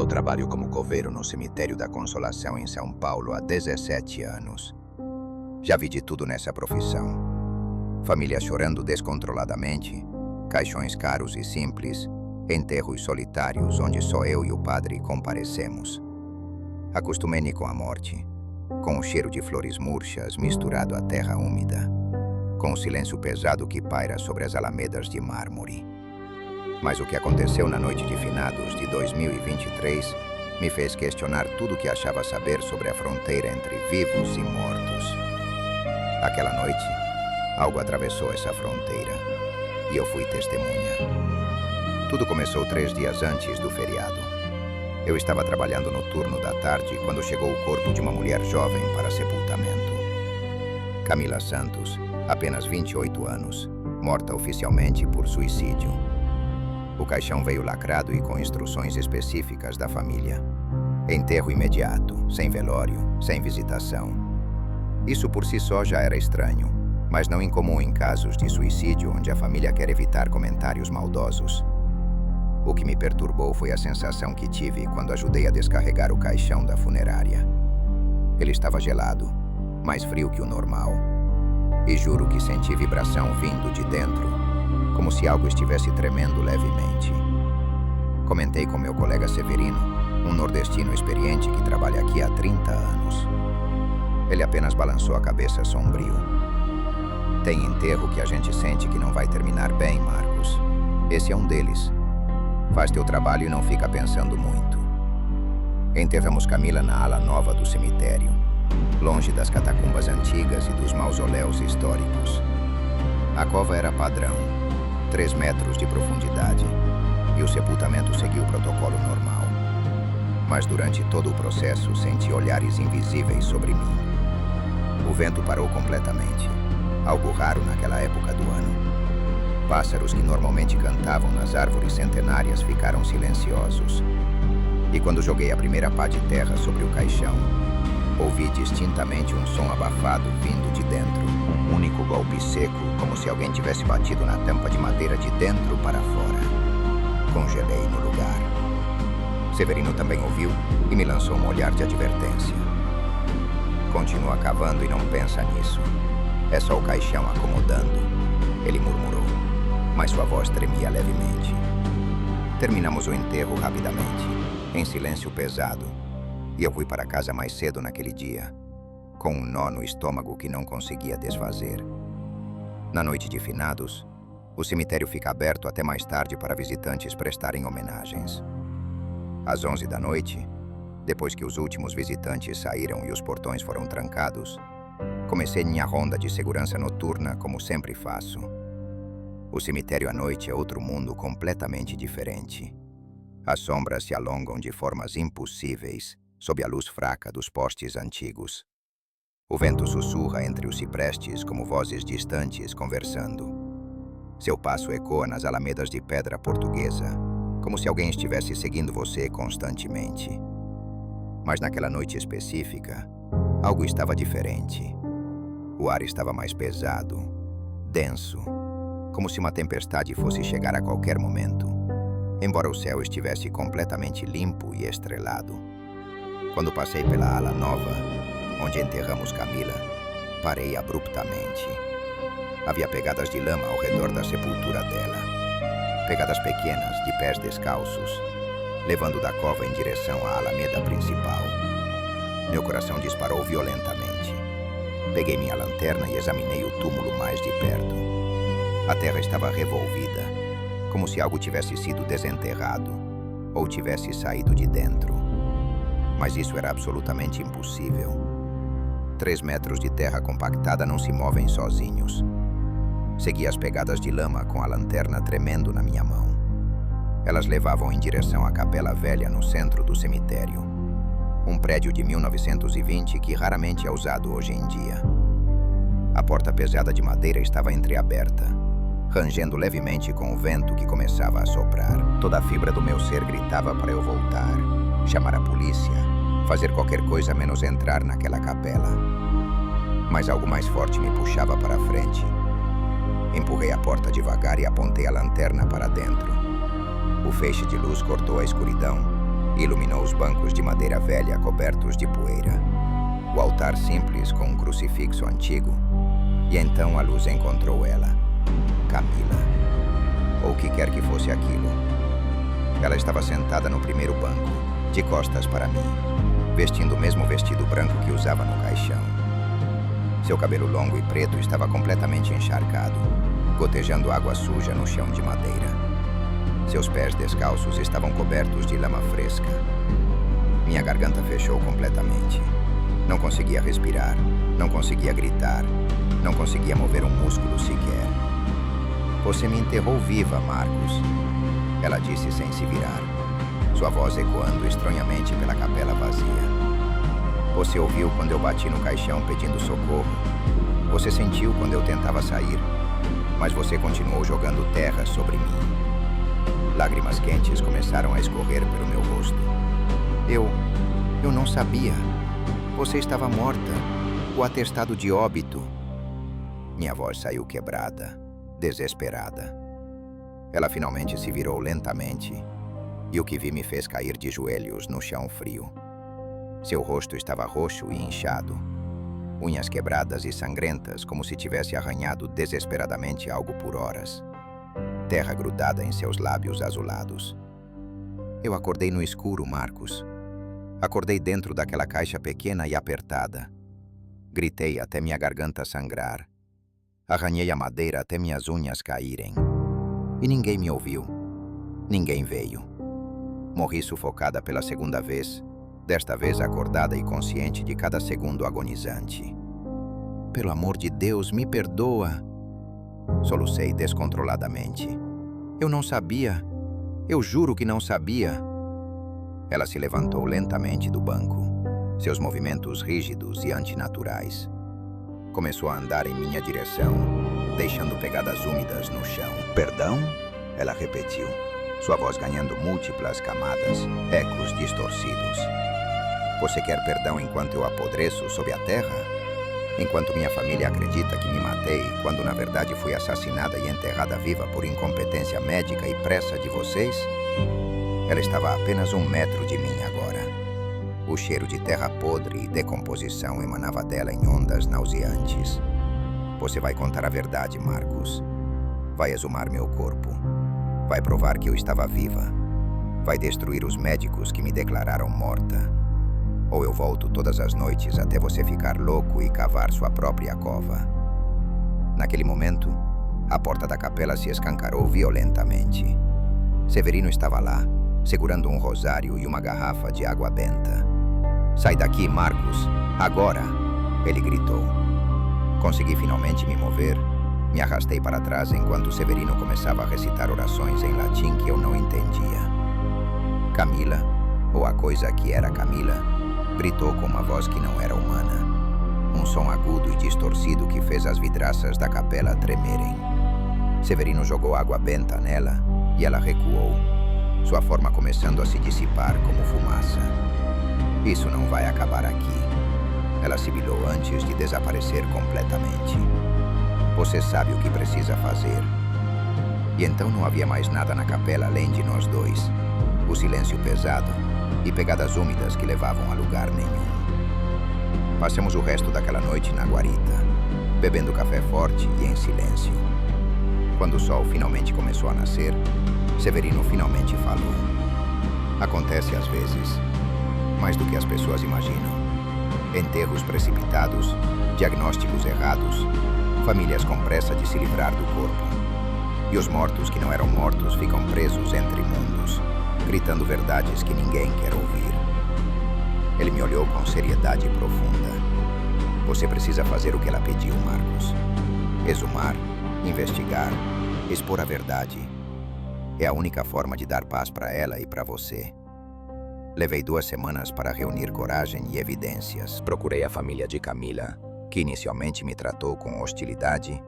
Eu trabalho como coveiro no cemitério da Consolação em São Paulo há 17 anos. Já vi de tudo nessa profissão. Família chorando descontroladamente, caixões caros e simples, enterros solitários onde só eu e o padre comparecemos. Acostumei-me com a morte, com o cheiro de flores murchas misturado à terra úmida, com o silêncio pesado que paira sobre as alamedas de mármore. Mas o que aconteceu na noite de finados de 2023 me fez questionar tudo o que achava saber sobre a fronteira entre vivos e mortos. Aquela noite, algo atravessou essa fronteira e eu fui testemunha. Tudo começou 3 dias antes do feriado. Eu estava trabalhando no turno da tarde quando chegou o corpo de uma mulher jovem para sepultamento. Camila Santos, apenas 28 anos, morta oficialmente por suicídio. O caixão veio lacrado e com instruções específicas da família. Enterro imediato, sem velório, sem visitação. Isso por si só já era estranho, mas não incomum em casos de suicídio onde a família quer evitar comentários maldosos. O que me perturbou foi a sensação que tive quando ajudei a descarregar o caixão da funerária. Ele estava gelado, mais frio que o normal. E juro que senti vibração vindo de dentro, como se algo estivesse tremendo levemente. Comentei com meu colega Severino, um nordestino experiente que trabalha aqui há 30 anos. Ele apenas balançou a cabeça sombrio. Tem enterro que a gente sente que não vai terminar bem, Marcos. Esse é um deles. Faz teu trabalho e não fica pensando muito. Enterramos Camila na ala nova do cemitério, longe das catacumbas antigas e dos mausoléus históricos. A cova era padrão, 3 metros de profundidade, e o sepultamento seguiu o protocolo normal. Mas durante todo o processo senti olhares invisíveis sobre mim. O vento parou completamente, algo raro naquela época do ano. Pássaros que normalmente cantavam nas árvores centenárias ficaram silenciosos. E quando joguei a primeira pá de terra sobre o caixão, ouvi distintamente um som abafado vindo de dentro. Um único golpe seco, como se alguém tivesse batido na tampa de madeira de dentro para fora. Congelei no lugar. Severino também ouviu e me lançou um olhar de advertência. Continua cavando e não pensa nisso. É só o caixão acomodando, ele murmurou, mas sua voz tremia levemente. Terminamos o enterro rapidamente, em silêncio pesado, e eu fui para casa mais cedo naquele dia, com um nó no estômago que não conseguia desfazer. Na noite de finados, o cemitério fica aberto até mais tarde para visitantes prestarem homenagens. Às 11 da noite, depois que os últimos visitantes saíram e os portões foram trancados, comecei minha ronda de segurança noturna como sempre faço. O cemitério à noite é outro mundo completamente diferente. As sombras se alongam de formas impossíveis sob a luz fraca dos postes antigos. O vento sussurra entre os ciprestes como vozes distantes conversando. Seu passo ecoa nas alamedas de pedra portuguesa, como se alguém estivesse seguindo você constantemente. Mas naquela noite específica, algo estava diferente. O ar estava mais pesado, denso, como se uma tempestade fosse chegar a qualquer momento, embora o céu estivesse completamente limpo e estrelado. Quando passei pela ala nova, onde enterramos Camila, parei abruptamente. Havia pegadas de lama ao redor da sepultura dela. Pegadas pequenas, de pés descalços, levando da cova em direção à alameda principal. Meu coração disparou violentamente. Peguei minha lanterna e examinei o túmulo mais de perto. A terra estava revolvida, como se algo tivesse sido desenterrado ou tivesse saído de dentro. Mas isso era absolutamente impossível. 3 metros de terra compactada não se movem sozinhos. Segui as pegadas de lama com a lanterna tremendo na minha mão. Elas levavam em direção à capela velha no centro do cemitério. Um prédio de 1920 que raramente é usado hoje em dia. A porta pesada de madeira estava entreaberta, rangendo levemente com o vento que começava a soprar. Toda a fibra do meu ser gritava para eu voltar, chamar a polícia, fazer qualquer coisa menos entrar naquela capela. Mas algo mais forte me puxava para a frente. Empurrei a porta devagar e apontei a lanterna para dentro. O feixe de luz cortou a escuridão e iluminou os bancos de madeira velha cobertos de poeira, o altar simples com um crucifixo antigo, e então a luz encontrou ela, Camila, ou o que quer que fosse aquilo. Ela estava sentada no primeiro banco, de costas para mim, vestindo o mesmo vestido branco que usava no caixão. Seu cabelo longo e preto estava completamente encharcado, gotejando água suja no chão de madeira. Seus pés descalços estavam cobertos de lama fresca. Minha garganta fechou completamente. Não conseguia respirar, não conseguia gritar, não conseguia mover um músculo sequer. Você me enterrou viva, Marcos, ela disse sem se virar, sua voz ecoando estranhamente pela capela vazia. Você ouviu quando eu bati no caixão pedindo socorro. Você sentiu quando eu tentava sair, mas você continuou jogando terra sobre mim. Lágrimas quentes começaram a escorrer pelo meu rosto. Eu não sabia. Você estava morta. O atestado de óbito. Minha voz saiu quebrada, desesperada. Ela finalmente se virou lentamente, e o que vi me fez cair de joelhos no chão frio. Seu rosto estava roxo e inchado, unhas quebradas e sangrentas como se tivesse arranhado desesperadamente algo por horas. Terra grudada em seus lábios azulados. Eu acordei no escuro, Marcos. Acordei dentro daquela caixa pequena e apertada. Gritei até minha garganta sangrar. Arranhei a madeira até minhas unhas caírem. E ninguém me ouviu. Ninguém veio. Morri sufocada pela segunda vez, desta vez acordada e consciente de cada segundo agonizante. Pelo amor de Deus, me perdoa! Solucei descontroladamente. Eu não sabia. Eu juro que não sabia. Ela se levantou lentamente do banco, seus movimentos rígidos e antinaturais. Começou a andar em minha direção, deixando pegadas úmidas no chão. Perdão? Ela repetiu, sua voz ganhando múltiplas camadas, ecos distorcidos. Você quer perdão enquanto eu apodreço sob a terra? Enquanto minha família acredita que me matei, quando na verdade fui assassinada e enterrada viva por incompetência médica e pressa de vocês? Ela estava a apenas 1 metro de mim agora. O cheiro de terra podre e decomposição emanava dela em ondas nauseantes. Você vai contar a verdade, Marcos. Vai exumar meu corpo. Vai provar que eu estava viva. Vai destruir os médicos que me declararam morta. Ou eu volto todas as noites até você ficar louco e cavar sua própria cova. Naquele momento, a porta da capela se escancarou violentamente. Severino estava lá, segurando um rosário e uma garrafa de água benta. Sai daqui, Marcos, agora! Ele gritou. Consegui finalmente me mover. Me arrastei para trás enquanto Severino começava a recitar orações em latim que eu não entendia. Camila, ou a coisa que era Camila, gritou com uma voz que não era humana. Um som agudo e distorcido que fez as vidraças da capela tremerem. Severino jogou água benta nela e ela recuou, sua forma começando a se dissipar como fumaça. Isso não vai acabar aqui. Ela sibilou antes de desaparecer completamente. Você sabe o que precisa fazer. E então não havia mais nada na capela além de nós dois. O silêncio pesado e pegadas úmidas que levavam a lugar nenhum. Passamos o resto daquela noite na guarita, bebendo café forte e em silêncio. Quando o sol finalmente começou a nascer, Severino finalmente falou. Acontece às vezes, mais do que as pessoas imaginam. Enterros precipitados, diagnósticos errados, famílias com pressa de se livrar do corpo. E os mortos que não eram mortos ficam presos entre mundos, gritando verdades que ninguém quer ouvir. Ele me olhou com seriedade profunda. Você precisa fazer o que ela pediu, Marcos. Exumar, investigar, expor a verdade. É a única forma de dar paz para ela e para você. Levei 2 semanas para reunir coragem e evidências. Procurei a família de Camila, que inicialmente me tratou com hostilidade,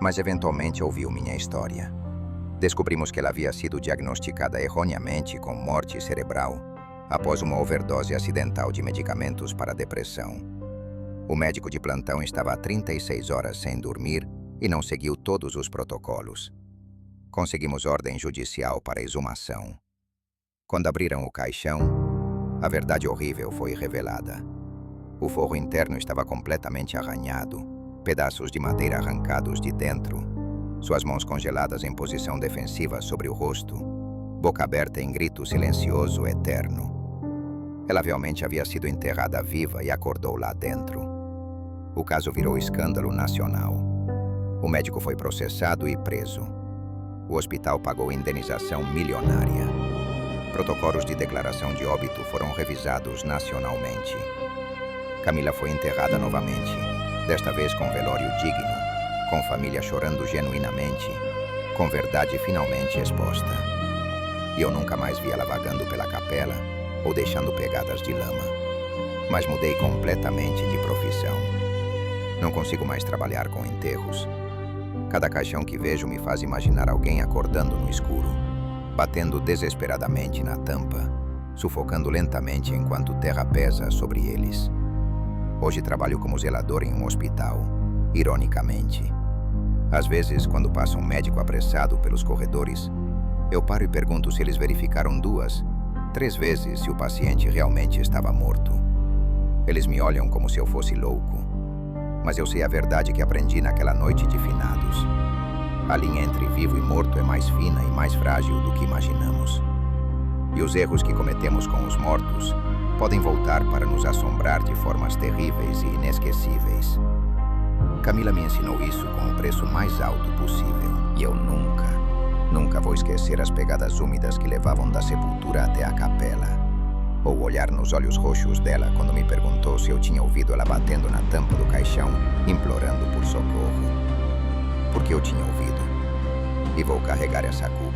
mas eventualmente ouviu minha história. Descobrimos que ela havia sido diagnosticada erroneamente com morte cerebral após uma overdose acidental de medicamentos para depressão. O médico de plantão estava há 36 horas sem dormir e não seguiu todos os protocolos. Conseguimos ordem judicial para exumação. Quando abriram o caixão, A verdade horrível foi revelada. O forro interno estava completamente arranhado, pedaços de madeira arrancados de dentro, suas mãos congeladas em posição defensiva sobre o rosto, boca aberta em grito silencioso eterno. Ela realmente havia sido enterrada viva e acordou lá dentro. O caso virou escândalo nacional. O médico foi processado e preso. O hospital pagou indenização milionária. Protocolos de declaração de óbito foram revisados nacionalmente. Camila foi enterrada novamente, desta vez com velório digno, com família chorando genuinamente, com verdade finalmente exposta. E eu nunca mais vi ela vagando pela capela ou deixando pegadas de lama. Mas mudei completamente de profissão. Não consigo mais trabalhar com enterros. Cada caixão que vejo me faz imaginar alguém acordando no escuro, batendo desesperadamente na tampa, sufocando lentamente enquanto terra pesa sobre eles. Hoje trabalho como zelador em um hospital, ironicamente. Às vezes, quando passa um médico apressado pelos corredores, eu paro e pergunto se eles verificaram 2, 3 vezes se o paciente realmente estava morto. Eles me olham como se eu fosse louco. Mas eu sei a verdade que aprendi naquela noite de finados. A linha entre vivo e morto é mais fina e mais frágil do que imaginamos. E os erros que cometemos com os mortos podem voltar para nos assombrar de formas terríveis e inesquecíveis. Camila me ensinou isso com o preço mais alto possível. E eu nunca vou esquecer as pegadas úmidas que levavam da sepultura até a capela. Ou olhar nos olhos roxos dela quando me perguntou se eu tinha ouvido ela batendo na tampa do caixão, implorando por socorro. Porque eu tinha ouvido. E vou carregar essa culpa